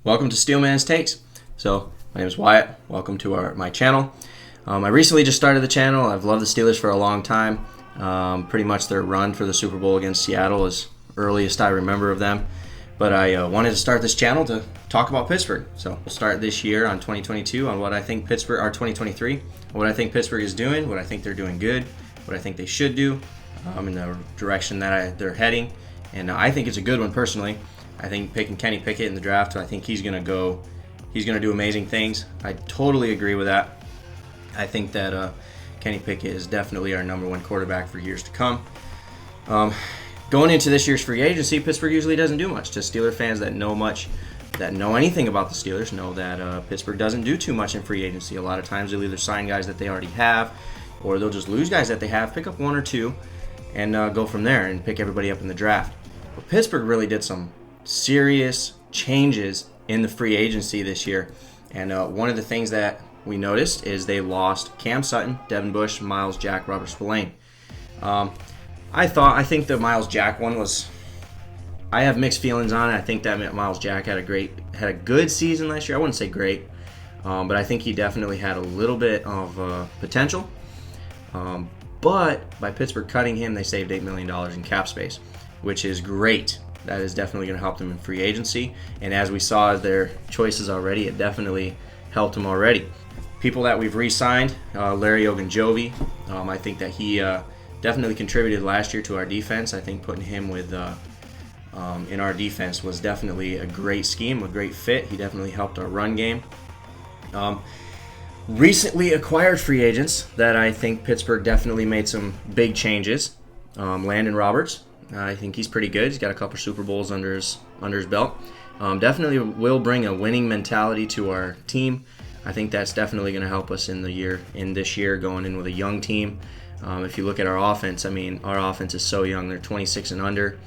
Welcome to Steelman's Takes. So, my name is Wyatt. Welcome to my channel. I recently just started the channel. I've loved the Steelers for a long time. Pretty much their run for the Super Bowl against Seattle is earliest I remember of them. But I wanted to start this channel to talk about Pittsburgh. So we'll start this year on 2022 on what I think Pittsburgh, or 2023, what I think Pittsburgh is doing, what I think they're doing good, what I think they should do, in the direction that they're heading. And I think it's a good one personally. I think picking Kenny Pickett in the draft, I think he's going to do amazing things. I totally agree with that. I think that Kenny Pickett is definitely our number one quarterback for years to come. Going into this year's free agency, Pittsburgh usually doesn't do much. To Steeler fans that know anything about the Steelers, know that Pittsburgh doesn't do too much in free agency. A lot of times they'll either sign guys that they already have, or they'll just lose guys that they have, pick up one or two, and go from there and pick everybody up in the draft. But Pittsburgh really did some serious changes in the free agency this year. And one of the things that we noticed is they lost Cam Sutton, Devin Bush, Miles Jack, Robert Spillane. I think the Miles Jack one was, I have mixed feelings on it. I think that Miles Jack had a good season last year. I wouldn't say great, but I think he definitely had a little bit of potential. But by Pittsburgh cutting him, they saved $8 million in cap space, which is great. That is definitely going to help them in free agency. And as we saw their choices already, it definitely helped them already. People that we've re-signed, Larry Ogunjobi, I think that he definitely contributed last year to our defense. I think putting him with in our defense was definitely a great scheme, a great fit. He definitely helped our run game. Recently acquired free agents that I think Pittsburgh definitely made some big changes. Landon Roberts. I think he's pretty good. He's got a couple Super Bowls under his belt. Definitely will bring a winning mentality to our team. I think that's definitely going to help us in this year going in with a young team. If you look at our offense, our offense is so young. They're 26 and under.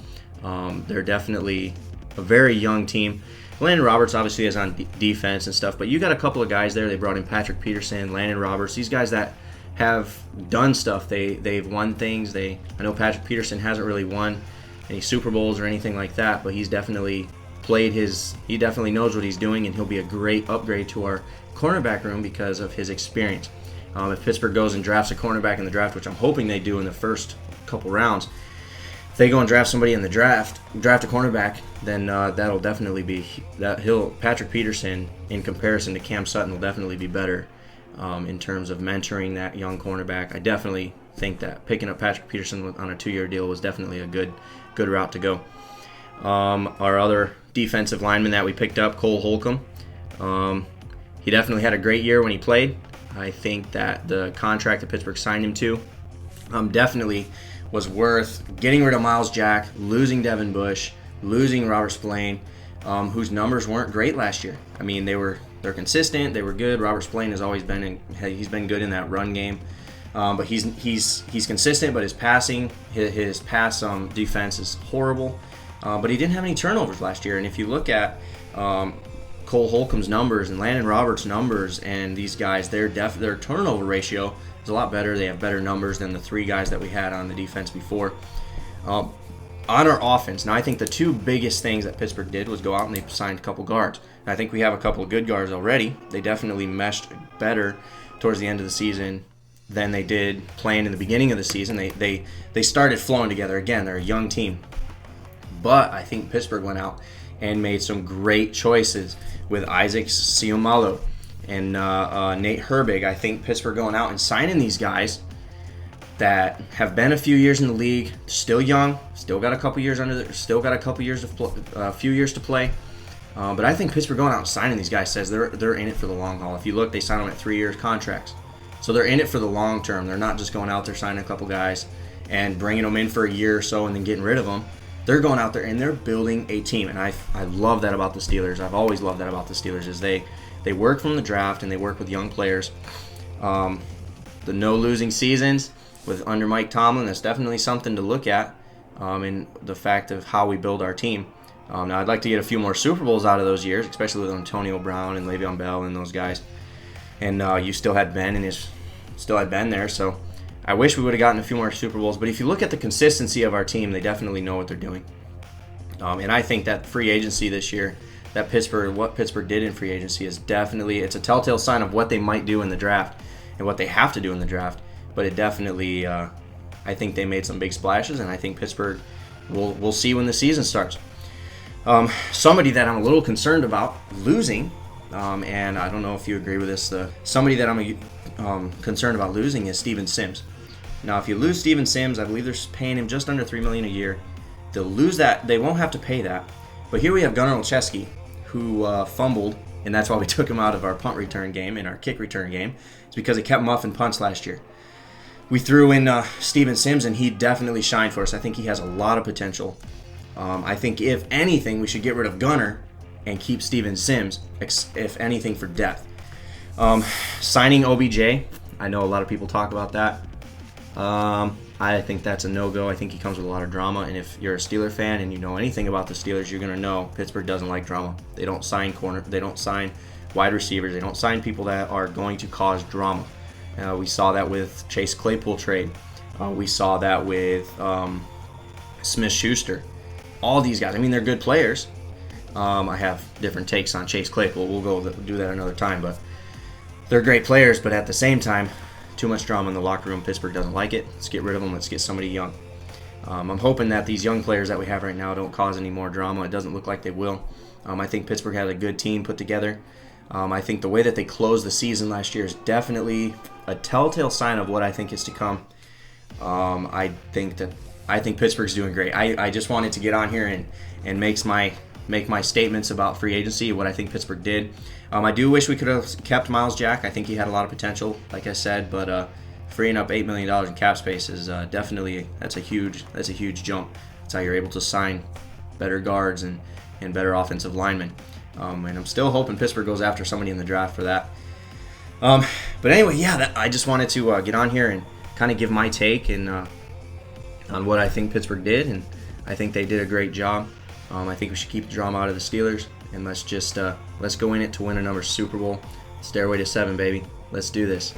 They're definitely a very young team. Landon Roberts obviously is on defense and stuff, but you got a couple of guys there. They brought in Patrick Peterson, Landon Roberts. These guys that have done stuff. They've won things. I know Patrick Peterson hasn't really won any Super Bowls or anything like that, but he's definitely he definitely knows what he's doing, and he'll be a great upgrade to our cornerback room because of his experience. If Pittsburgh goes and drafts a cornerback in the draft, which I'm hoping they do in the first couple rounds, if they go and draft somebody in the draft a cornerback, then that'll definitely be Patrick Peterson in comparison to Cam Sutton will definitely be better. In terms of mentoring that young cornerback. I definitely think that picking up Patrick Peterson on a 2-year deal was definitely a good route to go. Our other defensive lineman that we picked up, Cole Holcomb, he definitely had a great year when he played. I think that the contract that Pittsburgh signed him to definitely was worth getting rid of Miles Jack, losing Devin Bush, losing Robert Spillane, whose numbers weren't great last year. They're consistent. They were good. Robert Spillane has always been good in that run game, but he's consistent. But his pass defense is horrible. But he didn't have any turnovers last year. And if you look at Cole Holcomb's numbers and Landon Roberts' numbers, and these guys, their turnover ratio is a lot better. They have better numbers than the 3 guys that we had on the defense before. On our offense, now I think the 2 biggest things that Pittsburgh did was go out and they signed a couple guards. And I think we have a couple of good guards already. They definitely meshed better towards the end of the season than they did playing in the beginning of the season. They started flowing together. Again, they're a young team. But I think Pittsburgh went out and made some great choices with Isaac Seumalo and Nate Herbig. I think Pittsburgh going out and signing these guys that have been a few years in the league, still young, still got a few years to play. But I think Pittsburgh going out and signing these guys says they're in it for the long haul. If you look, they signed them at 3-year contracts, so they're in it for the long term. They're not just going out there signing a couple guys and bringing them in for a year or so and then getting rid of them. They're going out there and they're building a team, and I love that about the Steelers. I've always loved that about the Steelers is they work from the draft and they work with young players. The no losing seasons under Mike Tomlin, that's definitely something to look at in the fact of how we build our team. Now, I'd like to get a few more Super Bowls out of those years, especially with Antonio Brown and Le'Veon Bell and those guys. And you still had Ben there, so I wish we would have gotten a few more Super Bowls. But if you look at the consistency of our team, they definitely know what they're doing. And I think that free agency this year that what Pittsburgh did in free agency is definitely, it's a telltale sign of what they might do in the draft and what they have to do in the draft. But it definitely, I think they made some big splashes, and I think Pittsburgh, we'll see when the season starts. Somebody that I'm a little concerned about losing, and I don't know if you agree with this, somebody that I'm concerned about losing is Steven Sims. Now, if you lose Steven Sims, I believe they're paying him just under $3 million a year. They'll lose that. They won't have to pay that. But here we have Gunnar Olszewski, who fumbled, and that's why we took him out of our punt return game and our kick return game. It's because he kept muffing punts last year. We threw in Steven Sims, and he definitely shined for us. I think he has a lot of potential. I think, if anything, we should get rid of Gunnar and keep Steven Sims, if anything, for depth. Signing OBJ, I know a lot of people talk about that. I think that's a no-go. I think he comes with a lot of drama, and if you're a Steeler fan and you know anything about the Steelers, you're going to know Pittsburgh doesn't like drama. They don't sign they don't sign wide receivers, they don't sign people that are going to cause drama. We saw that with Chase Claypool trade. We saw that with Smith-Schuster. All these guys, I mean, they're good players. I have different takes on Chase Claypool. We'll do that another time, but they're great players, but at the same time, too much drama in the locker room. Pittsburgh doesn't like it. Let's get rid of them. Let's get somebody young. I'm hoping that these young players that we have right now don't cause any more drama. It doesn't look like they will. I think Pittsburgh had a good team put together. I think the way that they closed the season last year is definitely a telltale sign of what I think is to come. I think Pittsburgh's doing great. I just wanted to get on here and make my statements about free agency, what I think Pittsburgh did. I do wish we could have kept Miles Jack. I think he had a lot of potential, like I said, but freeing up $8 million in cap space is definitely that's a huge jump. That's how you're able to sign better guards and better offensive linemen. And I'm still hoping Pittsburgh goes after somebody in the draft for that. But anyway, yeah, I just wanted to get on here and kind of give my take and on what I think Pittsburgh did, and I think they did a great job. I think we should keep the drama out of the Steelers, and let's go in it to win another Super Bowl. Stairway to 7, baby. Let's do this.